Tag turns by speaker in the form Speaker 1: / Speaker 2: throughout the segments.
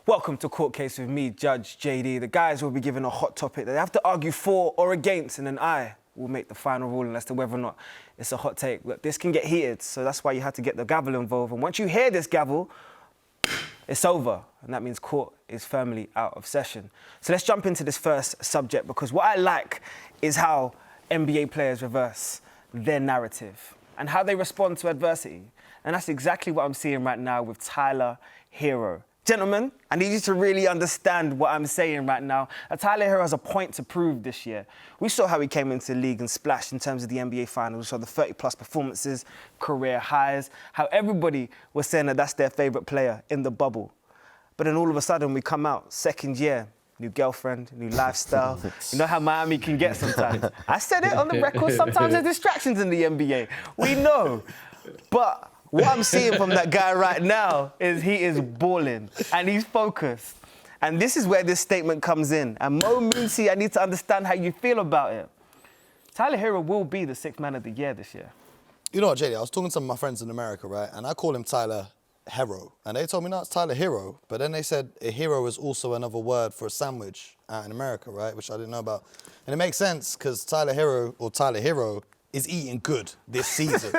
Speaker 1: Welcome to Court Case with me, Judge Jaydee. The guys will be given a hot topic that they have to argue for or against, and then I will make the final ruling as to whether or not it's a hot take. Look, this can get heated, so that's why you had to get the gavel involved. And once you hear this gavel, it's over, and that means court is firmly out of session. So let's jump into this first subject, because what I like is how NBA players reverse their narrative and how they respond to adversity. And that's exactly what I'm seeing right now with Tyler Herro. Gentlemen, I need you to really understand what I'm saying right now. Tyler Herro has a point to prove this year. We saw how he came into the league and splashed in terms of the NBA Finals. We saw the 30-plus performances, career highs, how everybody was saying that that's their favourite player in the bubble. But then all of a sudden we come out, second year, new girlfriend, new lifestyle. You know how Miami can get sometimes. I said it on the record, sometimes there's distractions in the NBA. We know. But what I'm seeing from that guy right now is he is balling and he's focused. And this is where this statement comes in. And Mooncey, I need to understand how you feel about it. Tyler Herro will be the sixth man of the year this year.
Speaker 2: You know what, Jaydee, I was talking to some of my friends in America, right? And I call him Tyler Herro. And they told me, no, it's Tyler Herro. But then they said a hero is also another word for a sandwich out in America, right? Which I didn't know about. And it makes sense because Tyler Herro is eating good this season.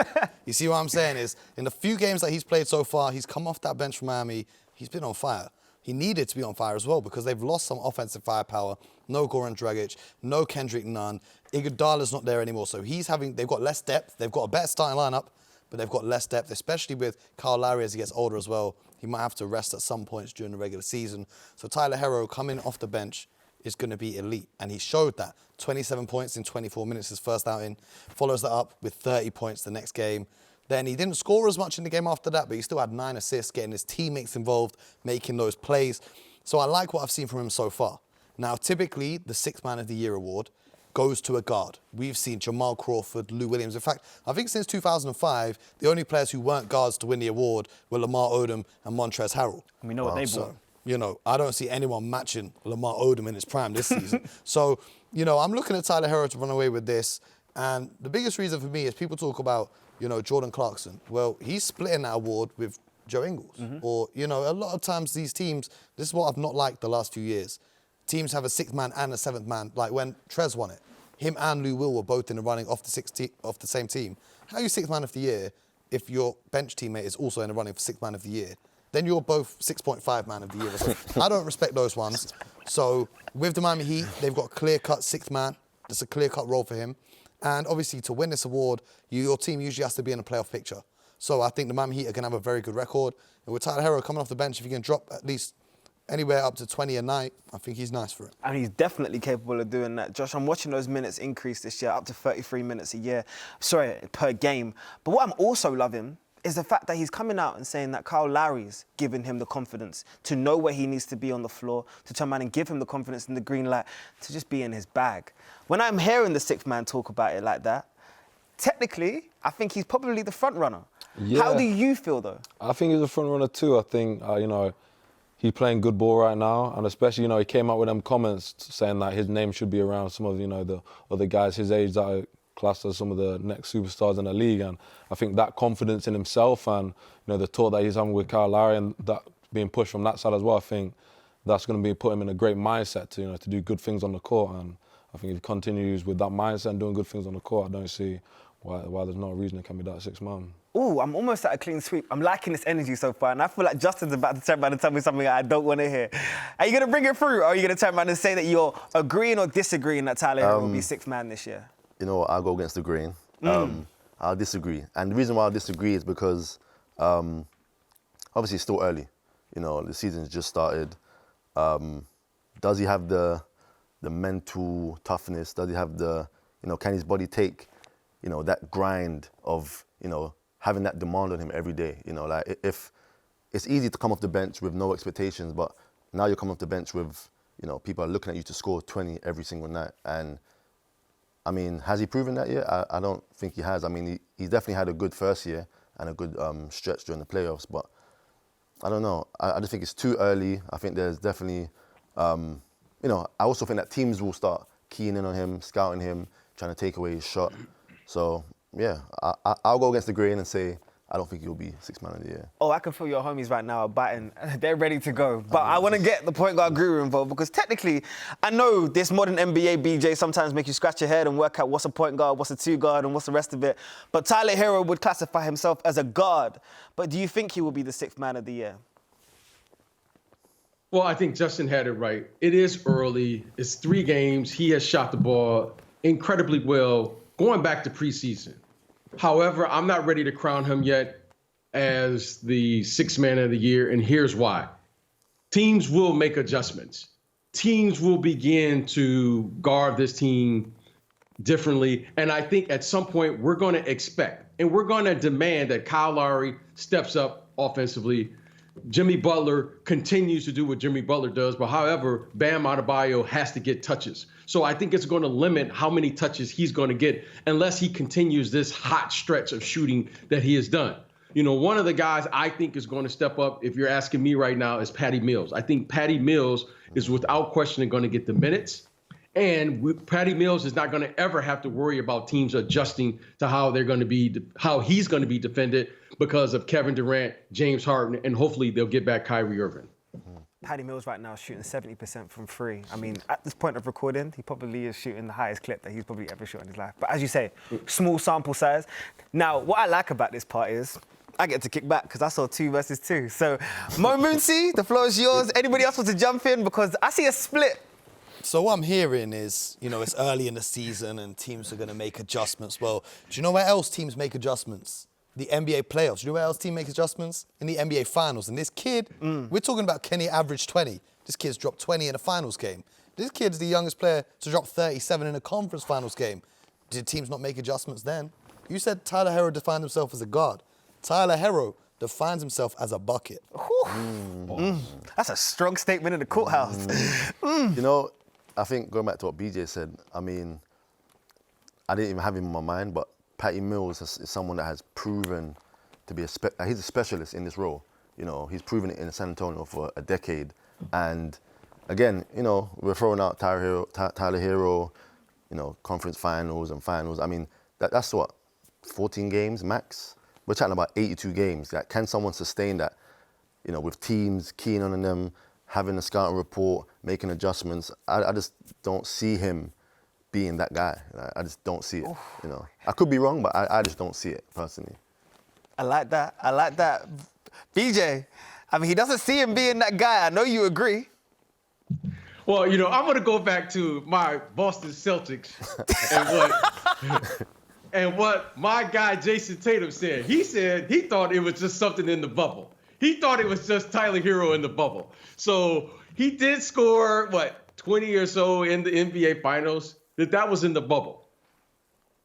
Speaker 2: You see what I'm saying is, in the few games that he's played so far, he's come off that bench from Miami, he's been on fire. He needed to be on fire as well because they've lost some offensive firepower. No Goran Dragic, no Kendrick Nunn. Iguodala's not there anymore, so they've got less depth. They've got a better starting lineup, but they've got less depth, especially with Kyle Lowry as he gets older as well. He might have to rest at some points during the regular season. So Tyler Herro coming off the bench is going to be elite, and he showed that. 27 points in 24 minutes his first outing, follows that up with 30 points the next game. Then he didn't score as much in the game after that, but he still had 9 assists, getting his teammates involved, making those plays. So I like what I've seen from him so far. Now, typically, the Sixth Man of the Year award goes to a guard. We've seen Jamal Crawford, Lou Williams. In fact, I think since 2005, the only players who weren't guards to win the award were Lamar Odom and Montrezl Harrell.
Speaker 1: We know what they brought.
Speaker 2: You know, I don't see anyone matching Lamar Odom in his prime this season. So, you know, I'm looking at Tyler Herro to run away with this. And the biggest reason for me is people talk about, you know, Jordan Clarkson. Well, he's splitting that award with Joe Ingles. Or, you know, a lot of times these teams, this is what I've not liked the last few years. Teams have a sixth man and a seventh man. Like when Trez won it, him and Lou Will were both in the running off the same team. How are you sixth man of the year if your bench teammate is also in the running for sixth man of the year? Then you're both 6.5 man of the year or something. I don't respect those ones. So with the Miami Heat, they've got a clear-cut sixth man. That's a clear-cut role for him. And obviously, to win this award, your team usually has to be in a playoff picture. So I think the Miami Heat are going to have a very good record. And with Tyler Herro coming off the bench, if he can drop at least anywhere up to 20 a night, I think he's nice for it.
Speaker 1: And he's definitely capable of doing that. Josh, I'm watching those minutes increase this year, up to 33 minutes per game. But what I'm also loving is the fact that he's coming out and saying that Kyle Lowry's giving him the confidence to know where he needs to be on the floor, to turn around and give him the confidence and the green light to just be in his bag. When I'm hearing the sixth man talk about it like that, technically, I think he's probably the front runner. Yeah. How do you feel, though?
Speaker 3: I think he's a front runner too. I think, you know, he's playing good ball right now, and especially, you know, he came out with them comments saying that his name should be around some of, you know, the other guys his age that are classed as some of the next superstars in the league. And I think that confidence in himself and, you know, the talk that he's having with Kyle Lowry and that being pushed from that side as well, I think that's going to be put him in a great mindset to, you know, to do good things on the court. And I think if he continues with that mindset and doing good things on the court, I don't see why there's no reason it can be that sixth man.
Speaker 1: Oh, I'm almost at a clean sweep. I'm liking this energy so far, and I feel like Justin's about to turn around and tell me something I don't want to hear. Are you going to bring it through, or are you going to turn around and say that you're agreeing or disagreeing that Tyler Herro will be sixth man this year?
Speaker 4: You know what, I'll go against the grain. I'll disagree. And the reason why I'll disagree is because obviously it's still early. You know, the season's just started. Does he have the mental toughness? Does he have can his body take, you know, that grind of, you know, having that demand on him every day? You know, like if it's easy to come off the bench with no expectations, but now you're coming off the bench with, you know, people are looking at you to score 20 every single night. And I mean, has he proven that yet? I don't think he has. I mean, he's definitely had a good first year and a good stretch during the playoffs, but I don't know. I just think it's too early. I think there's definitely, you know, I also think that teams will start keying in on him, scouting him, trying to take away his shot. So, yeah, I'll go against the grain and say I don't think he'll be sixth man of the year.
Speaker 1: Oh, I can feel your homies right now are biting. They're ready to go. But I want to get the point guard guru involved because technically, I know this modern NBA BJ sometimes make you scratch your head and work out what's a point guard, what's a two guard, and what's the rest of it. But Tyler Herro would classify himself as a guard. But do you think he will be the sixth man of the year?
Speaker 5: Well, I think Justin had it right. It is early. It's 3 games. He has shot the ball incredibly well going back to preseason. However, I'm not ready to crown him yet as the sixth man of the year, and here's why. Teams will make adjustments. Teams will begin to guard this team differently, and I think at some point we're going to expect and we're going to demand that Kyle Lowry steps up offensively. Jimmy Butler continues to do what Jimmy Butler does, but however, Bam Adebayo has to get touches. So I think it's going to limit how many touches he's going to get unless he continues this hot stretch of shooting that he has done. You know, one of the guys I think is going to step up, if you're asking me right now, is Patty Mills. I think Patty Mills is without question going to get the minutes. And Patty Mills is not going to ever have to worry about teams adjusting to how they're going to be, how he's going to be defended because of Kevin Durant, James Harden, and hopefully they'll get back Kyrie Irving.
Speaker 1: Patty Mills right now is shooting 70% from 3. I mean, at this point of recording, he probably is shooting the highest clip that he's probably ever shot in his life. But as you say, small sample size. Now, what I like about this part is I get to kick back because I saw 2 versus 2. So, Mooncey, the floor is yours. Anybody else want to jump in? Because I see a split.
Speaker 2: So what I'm hearing is, you know, it's early in the season and teams are going to make adjustments. Well, do you know where else teams make adjustments? The NBA playoffs. Do you know where else teams make adjustments? In the NBA finals. And this kid, we're talking about Kenny averaged 20. This kid's dropped 20 in a finals game. This kid's the youngest player to drop 37 in a conference finals game. Did teams not make adjustments then? You said Tyler Herro defined himself as a guard. Tyler Herro defines himself as a bucket.
Speaker 1: That's a strong statement in the courthouse.
Speaker 4: You know, I think going back to what BJ said, I mean, I didn't even have him in my mind, but Patty Mills is someone that has proven to be he's a specialist in this role. You know, he's proven it in San Antonio for a decade. And again, you know, we're throwing out Tyler Herro, you know, conference finals and finals. I mean, that's what, 14 games max? We're chatting about 82 games. Like, can someone sustain that, you know, with teams keying on them, having a scouting report, making adjustments? I just don't see him being that guy. I just don't see it, you know. I could be wrong, but I just don't see it, personally.
Speaker 1: I like that. I like that. BJ, I mean, he doesn't see him being that guy. I know you agree.
Speaker 5: Well, you know, I'm going to go back to my Boston Celtics and what my guy Jason Tatum said. He said he thought it was just something in the bubble. He thought it was just Tyler Herro in the bubble. So he did score, 20 or so in the NBA Finals. That was in the bubble.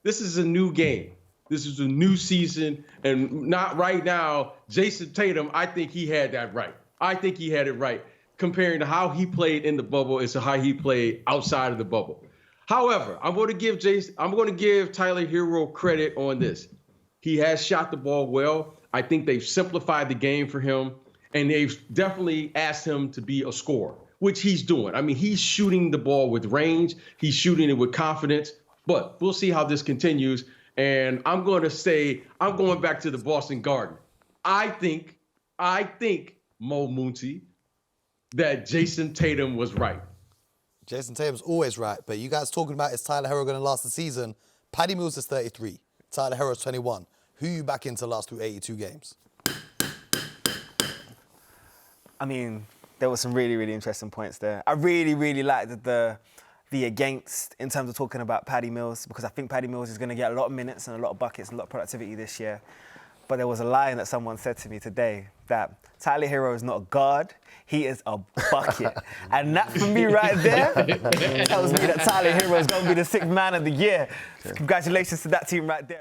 Speaker 5: This is a new game. This is a new season. And not right now, Jason Tatum, I think he had that right. I think he had it right comparing to how he played in the bubble as to how he played outside of the bubble. However, I'm going to give Tyler Herro credit on this. He has shot the ball well. I think they've simplified the game for him, and they've definitely asked him to be a scorer, which he's doing. I mean, he's shooting the ball with range. He's shooting it with confidence, but we'll see how this continues. And I'm going back to the Boston Garden. I think, Mooncey, that Jason Tatum was right.
Speaker 2: Jason Tatum's always right, but you guys talking about is Tyler Herro going to last the season? Patty Mills is 33. Tyler Herro's 21. Who you back in to last through 82 games?
Speaker 1: I mean, there were some really, really interesting points there. I really, really liked the against in terms of talking about Patty Mills, because I think Patty Mills is going to get a lot of minutes and a lot of buckets and a lot of productivity this year. But there was a line that someone said to me today that Tyler Herro is not a guard, he is a bucket. And that for me right there tells me that Tyler Herro is going to be the sixth man of the year. Okay. Congratulations to that team right there.